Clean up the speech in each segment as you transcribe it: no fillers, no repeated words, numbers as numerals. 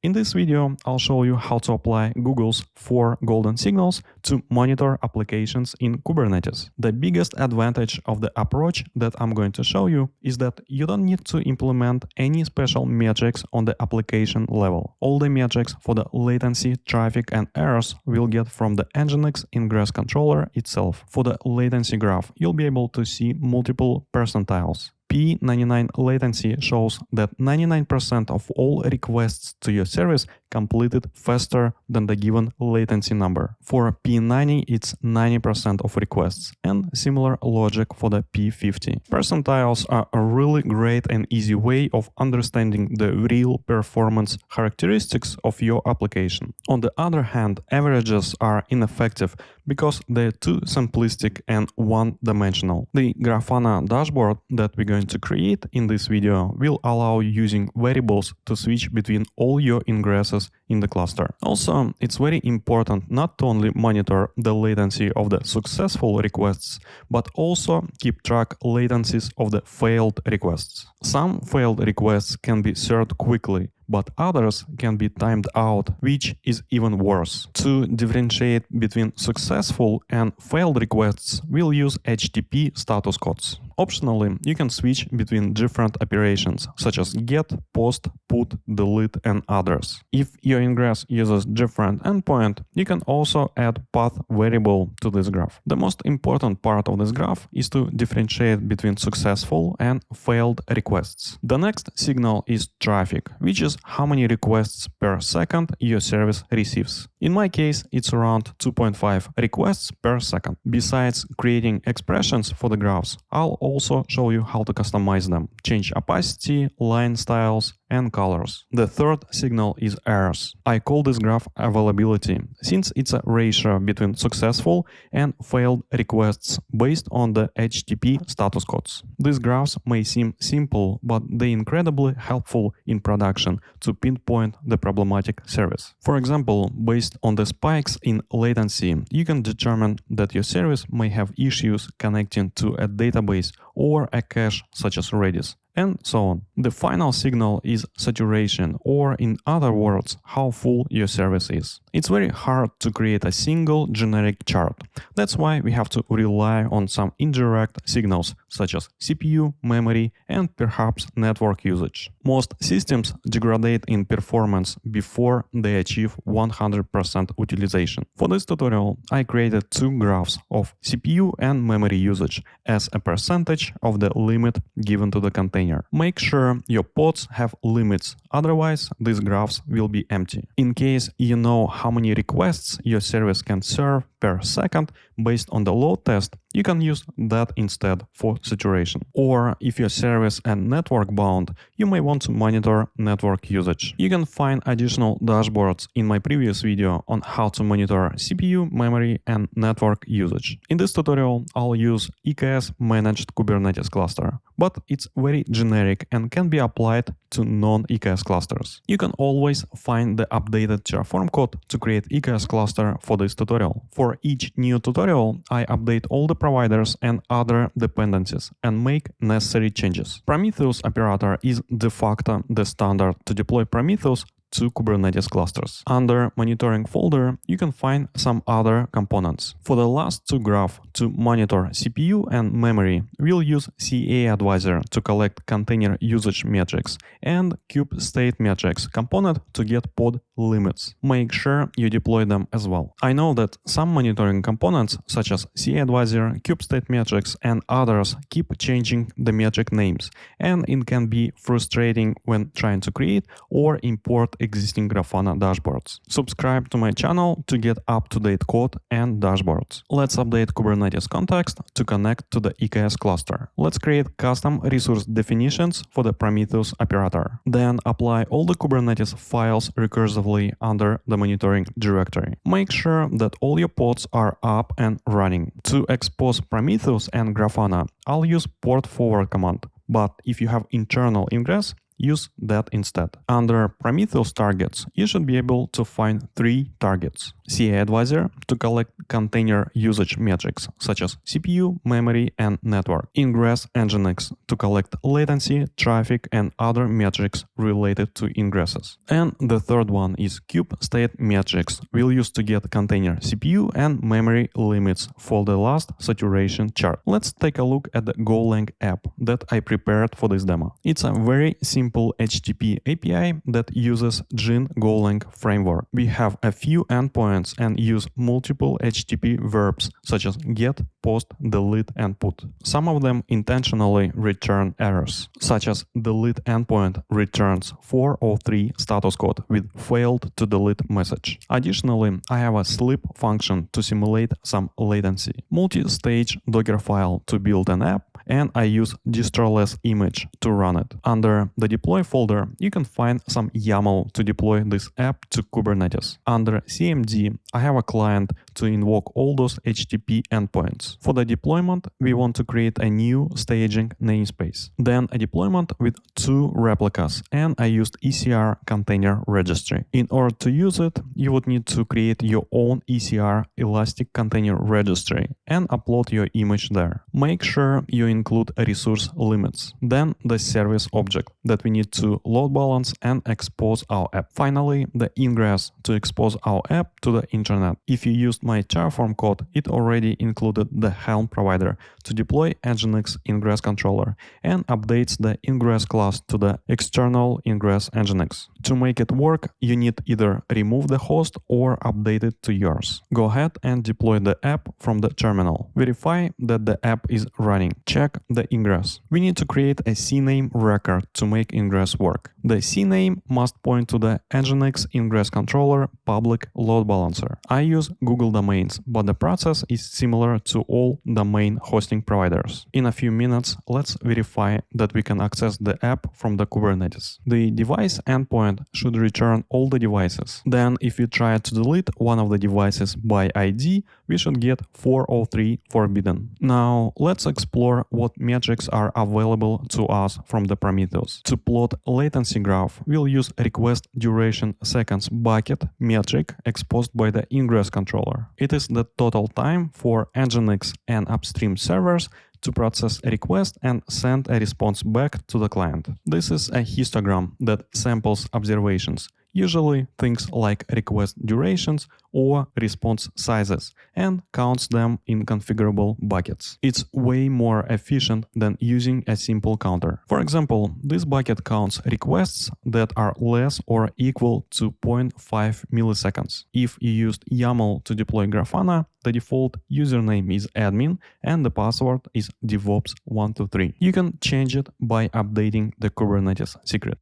In this video, I'll show you how to apply Google's 4 golden signals to monitor applications in Kubernetes. The biggest advantage of the approach that I'm going to show you is that you don't need to implement any special metrics on the application level. All the metrics for the latency, traffic, and errors will get from the Nginx Ingress Controller itself. For the latency graph, you'll be able to see multiple percentiles. P99 latency shows that 99% of all requests to your service completed faster than the given latency number. For P90, it's 90% of requests, and similar logic for the P50. Percentiles are a really great and easy way of understanding the real performance characteristics of your application. On the other hand, averages are ineffective because they're too simplistic and one-dimensional. The Grafana dashboard that we're going to create in this video will allow you using variables to switch between all your ingresses in the cluster. Also, it's very important not to only monitor the latency of the successful requests, but also keep track latencies of the failed requests. Some failed requests can be served quickly, but others can be timed out, which is even worse. To differentiate between successful and failed requests, we'll use HTTP status codes. Optionally, you can switch between different operations, such as get, post, put, delete, and others. If your ingress uses different endpoint, you can also add path variable to this graph. The most important part of this graph is to differentiate between successful and failed requests. The next signal is traffic, which is how many requests per second your service receives. In my case, it's around 2.5 requests per second. Besides creating expressions for the graphs, I'll also show you how to customize them, change opacity, line styles, and colors. The third signal is errors. I call this graph availability, since it's a ratio between successful and failed requests based on the HTTP status codes. These graphs may seem simple, but they're incredibly helpful in production to pinpoint the problematic service. For example, based on the spikes in latency, you can determine that your service may have issues connecting to a database or a cache such as Redis, and so on. The final signal is saturation, or in other words, how full your service is. It's very hard to create a single generic chart. That's why we have to rely on some indirect signals, such as CPU, memory, and perhaps network usage. Most systems degrade in performance before they achieve 100% utilization. For this tutorial, I created two graphs of CPU and memory usage as a percentage of the limit given to the container. Make sure your pods have limits, otherwise these graphs will be empty. In case you know how many requests your service can serve per second based on the load test, you can use that instead for saturation. Or if your service is network bound, you may want to monitor network usage. You can find additional dashboards in my previous video on how to monitor CPU, memory, and network usage. In this tutorial, I'll use EKS managed Kubernetes cluster, but it's very generic and can be applied to non-EKS clusters. You can always find the updated Terraform code to create EKS cluster for this tutorial. For each new tutorial, I update all the providers and other dependencies and make necessary changes. Prometheus operator is de facto the standard to deploy Prometheus to Kubernetes clusters. Under monitoring folder, you can find some other components. For the last two graphs, to monitor CPU and memory, we'll use CA Advisor to collect container usage metrics and kube state metrics component to get pod limits. Make sure you deploy them as well. I know that some monitoring components, such as CA Advisor, kube state metrics, and others, keep changing the metric names, and it can be frustrating when trying to create or import existing Grafana dashboards. Subscribe to my channel to get up-to-date code and dashboards. Let's update Kubernetes context to connect to the EKS cluster. Let's create custom resource definitions for the Prometheus operator. Then apply all the Kubernetes files recursively under the monitoring directory. Make sure that all your pods are up and running. To expose Prometheus and Grafana, I'll use port forward command. But if you have internal ingress, use that instead. Under Prometheus targets, you should be able to find 3 targets. CA Advisor to collect container usage metrics such as CPU, memory, and network. Ingress Nginx to collect latency, traffic, and other metrics related to ingresses. And the third one is Kube State Metrics. We'll use to get container CPU and memory limits for the last saturation chart. Let's take a look at the Golang app that I prepared for this demo. It's a very simple HTTP API that uses Jin Golang framework. We have a few endpoints and use multiple HTTP verbs such as get, post, delete, and put. Some of them intentionally return errors, such as delete endpoint returns 403 status code with failed to delete message. Additionally, I have a sleep function to simulate some latency, multi-stage Docker file to build an app, and I use distroless image to run it. Under the deploy folder, you can find some YAML to deploy this app to Kubernetes. Under CMD, I have a client to invoke all those HTTP endpoints. For the deployment, we want to create a new staging namespace. Then a deployment with 2 replicas, and I used ECR container registry. In order to use it, you would need to create your own ECR Elastic Container Registry and upload your image there. Make sure you include resource limits. Then the service object that we need to load balance and expose our app. Finally, the ingress to expose our app to the internet. If you used my Terraform code, it already included the Helm provider to deploy Nginx Ingress Controller and updates the ingress class to the external ingress Nginx. To make it work, you need either remove the host or update it to yours. Go ahead and deploy the app from the terminal. Verify that the app is running. Check the ingress. We need to create a CNAME record to make ingress work. The CNAME must point to the Nginx Ingress Controller public load balancer. I use Google domains, but the process is similar to all domain hosting providers. In a few minutes, let's verify that we can access the app from the Kubernetes. The device endpoint should return all the devices. Then, if we try to delete one of the devices by ID, we should get 403 forbidden. Now, let's explore what metrics are available to us from the Prometheus. To plot latency graph, we'll use request duration seconds bucket metric exposed by the ingress controller. It is the total time for Nginx and upstream servers to process a request and send a response back to the client. This is a histogram that samples observations, usually things like request durations or response sizes, and counts them in configurable buckets. It's way more efficient than using a simple counter. For example, this bucket counts requests that are less or equal to 0.5 milliseconds. If you used YAML to deploy Grafana, the default username is admin and the password is DevOps123. You can change it by updating the Kubernetes secret.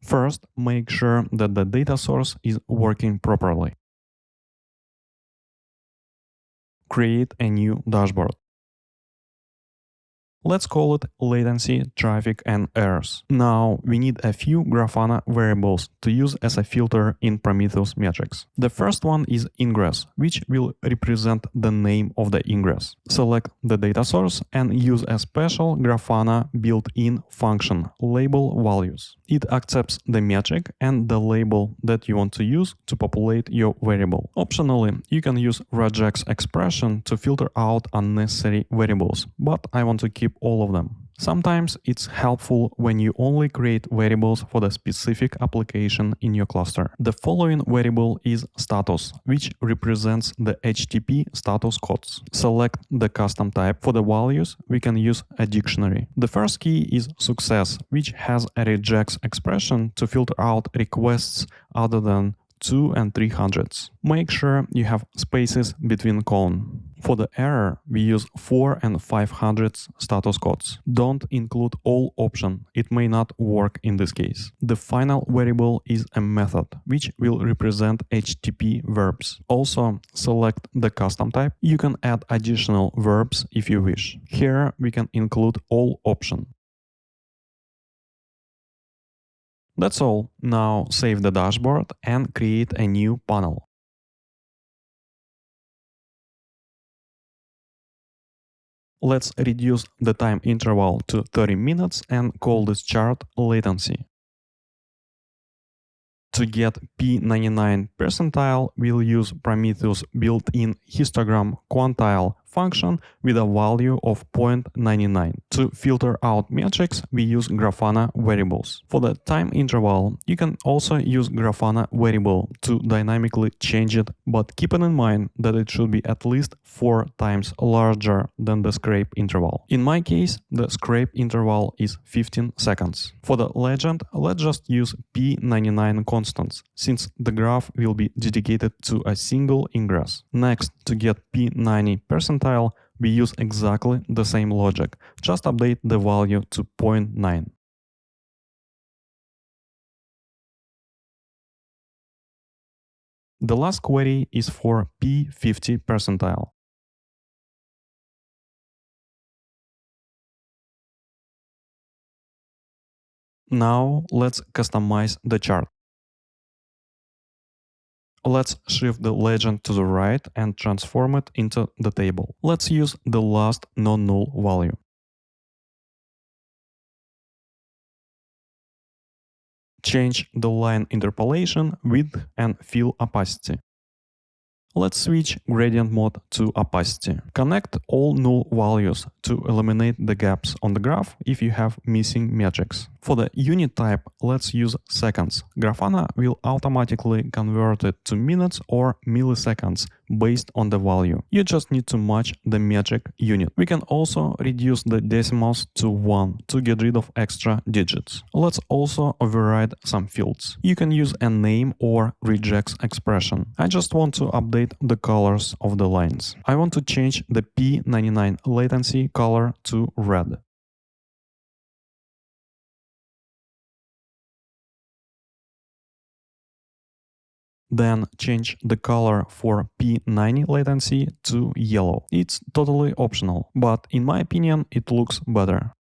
First, make sure that the data source is working properly. Create a new dashboard. Let's call it latency, traffic, and errors. Now we need a few Grafana variables to use as a filter in Prometheus metrics. The first one is ingress, which will represent the name of the ingress. Select the data source and use a special Grafana built-in function, label values. It accepts the metric and the label that you want to use to populate your variable. Optionally, you can use regex expression to filter out unnecessary variables, but I want to keep all of them. Sometimes it's helpful when you only create variables for the specific application in your cluster. The following variable is status, which represents the HTTP status codes. Select the custom type. For the values, we can use a dictionary. The first key is success, which has a regex expression to filter out requests other than 2 and 300s. Make sure you have spaces between colon. For the error, we use 4 and 500s status codes. Don't include all option, it may not work in this case. The final variable is a method, which will represent HTTP verbs. Also, select the custom type. You can add additional verbs if you wish. Here we can include all option. That's all. Now save the dashboard and create a new panel. Let's reduce the time interval to 30 minutes and call this chart latency. To get P99 percentile, we'll use Prometheus built-in histogram quantile function with a value of 0.99. To filter out metrics, we use Grafana variables. For the time interval, you can also use Grafana variable to dynamically change it, but keep it in mind that it should be at least 4 times larger than the scrape interval. In my case, the scrape interval is 15 seconds. For the legend, let's just use P99 constants, since the graph will be dedicated to a single ingress. Next, to get P90 percentile, we use exactly the same logic, just update the value to 0.9. The last query is for P50 percentile. Now let's customize the chart. Let's shift the legend to the right and transform it into the table. Let's use the last non-null value. Change the line interpolation, width, and fill opacity. Let's switch gradient mode to opacity. Connect all null values to eliminate the gaps on the graph if you have missing metrics. For the unit type, let's use seconds. Grafana will automatically convert it to minutes or milliseconds based on the value. You just need to match the metric unit. We can also reduce the decimals to 1 to get rid of extra digits. Let's also override some fields. You can use a name or regex expression. I just want to update the colors of the lines. I want to change the P99 latency color to red. Then change the color for P90 latency to yellow. It's totally optional, but in my opinion, it looks better.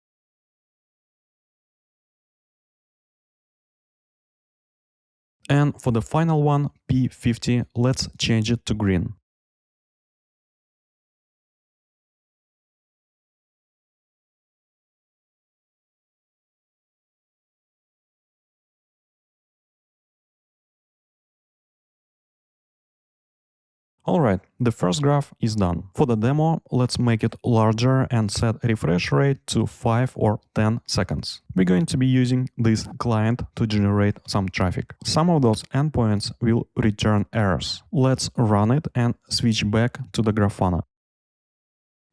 And for the final one, P50, let's change it to green. Alright, the first graph is done. For the demo, let's make it larger and set refresh rate to 5 or 10 seconds. We're going to be using this client to generate some traffic. Some of those endpoints will return errors. Let's run it and switch back to the Grafana.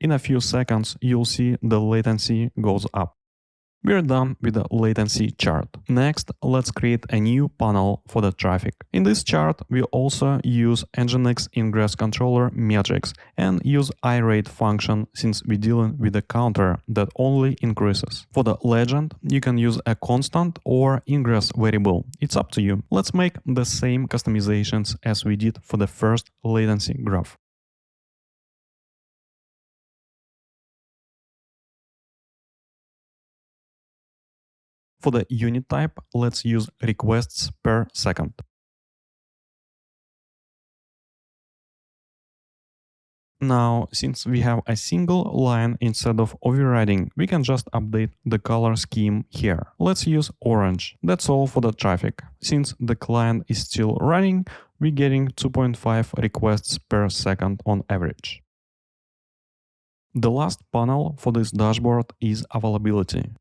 In a few seconds, you'll see the latency goes up. We're done with the latency chart. Next, let's create a new panel for the traffic. In this chart, we also use Nginx Ingress Controller metrics and use irate function since we're dealing with a counter that only increases. For the legend, you can use a constant or ingress variable. It's up to you. Let's make the same customizations as we did for the first latency graph. For the unit type, let's use requests per second. Now, since we have a single line instead of overriding, we can just update the color scheme here. Let's use orange. That's all for the traffic. Since the client is still running, we're getting 2.5 requests per second on average. The last panel for this dashboard is availability.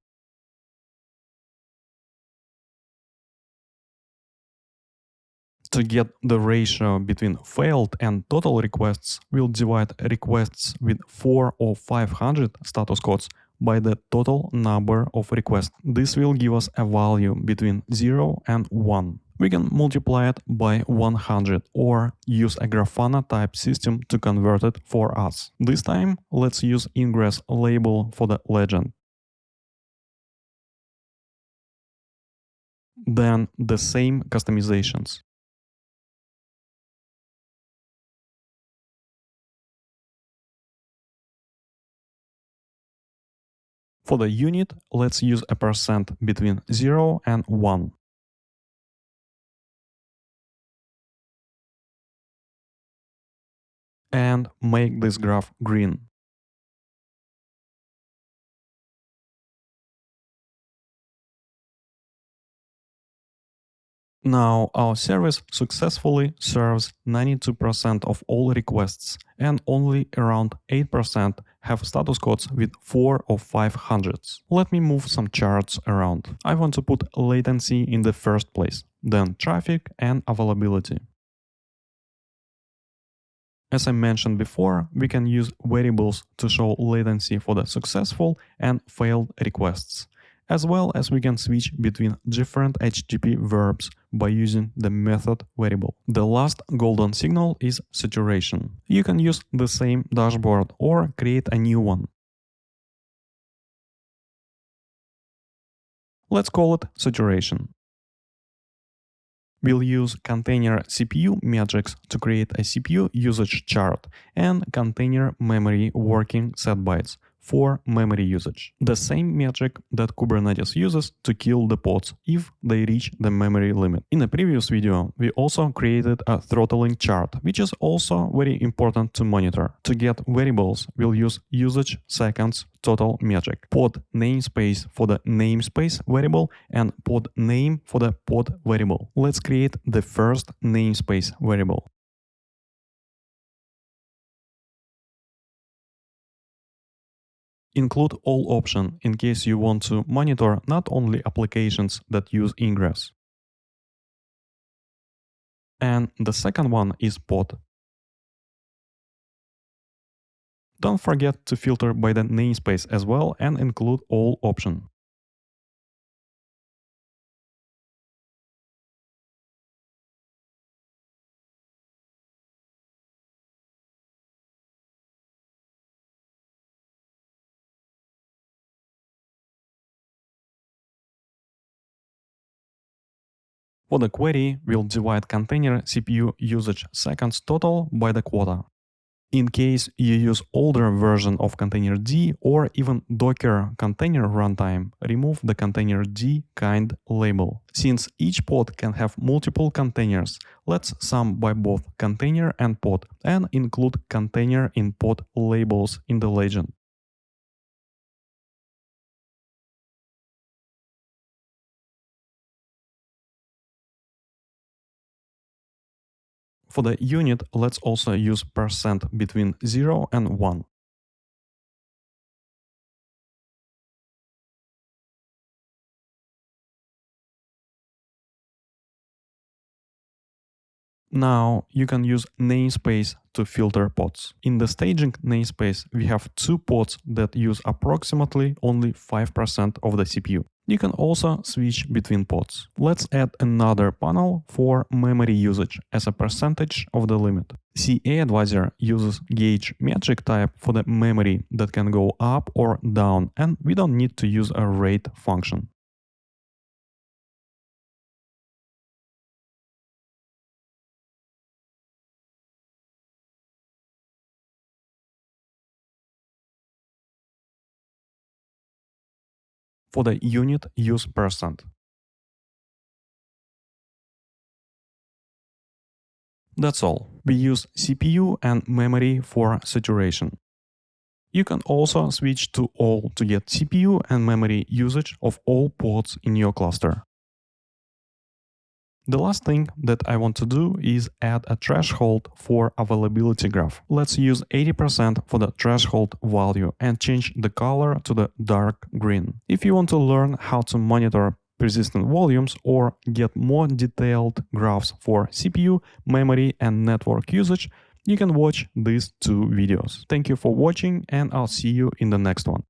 To get the ratio between failed and total requests, we'll divide requests with 4 or 500 status codes by the total number of requests. This will give us a value between 0 and 1. We can multiply it by 100 or use a Grafana type system to convert it for us. This time, let's use ingress label for the legend. Then the same customizations. For the unit, let's use a percent between 0 and 1. And make this graph green. Now our service successfully serves 92% of all requests, and only around 8% have status codes with 4 or 5 hundreds. Let me move some charts around. I want to put latency in the first place, then traffic and availability. As I mentioned before, we can use variables to show latency for the successful and failed requests, as well as we can switch between different HTTP verbs by using the method variable. The last golden signal is saturation. You can use the same dashboard or create a new one. Let's call it saturation. We'll use container CPU metrics to create a CPU usage chart and container memory working set bytes for memory usage. The same metric that Kubernetes uses to kill the pods if they reach the memory limit. In a previous video, we also created a throttling chart, which is also very important to monitor. To get variables, we'll use usage seconds total metric, pod namespace for the namespace variable, and pod name for the pod variable. Let's create the first namespace variable. Include all option in case you want to monitor not only applications that use ingress. And the second one is pod. Don't forget to filter by the namespace as well and include all option. For the query, we'll divide container CPU usage seconds total by the quota. In case you use older version of containerd or even Docker container runtime, remove the containerd kind label. Since each pod can have multiple containers, let's sum by both container and pod and include container in pod labels in the legend. For the unit, let's also use % between 0 and 1. Now you can use namespace to filter pods. In the staging namespace, we have 2 pods that use approximately only 5% of the CPU. You can also switch between pods. Let's add another panel for memory usage as a percentage of the limit. CA Advisor uses gauge metric type for the memory that can go up or down, and we don't need to use a rate function. For the unit, use %. That's all. We use CPU and memory for saturation. You can also switch to all to get CPU and memory usage of all pods in your cluster. The last thing that I want to do is add a threshold for availability graph. Let's use 80% for the threshold value and change the color to the dark green. If you want to learn how to monitor persistent volumes or get more detailed graphs for CPU, memory, and network usage, you can watch these 2 videos. Thank you for watching, and I'll see you in the next one.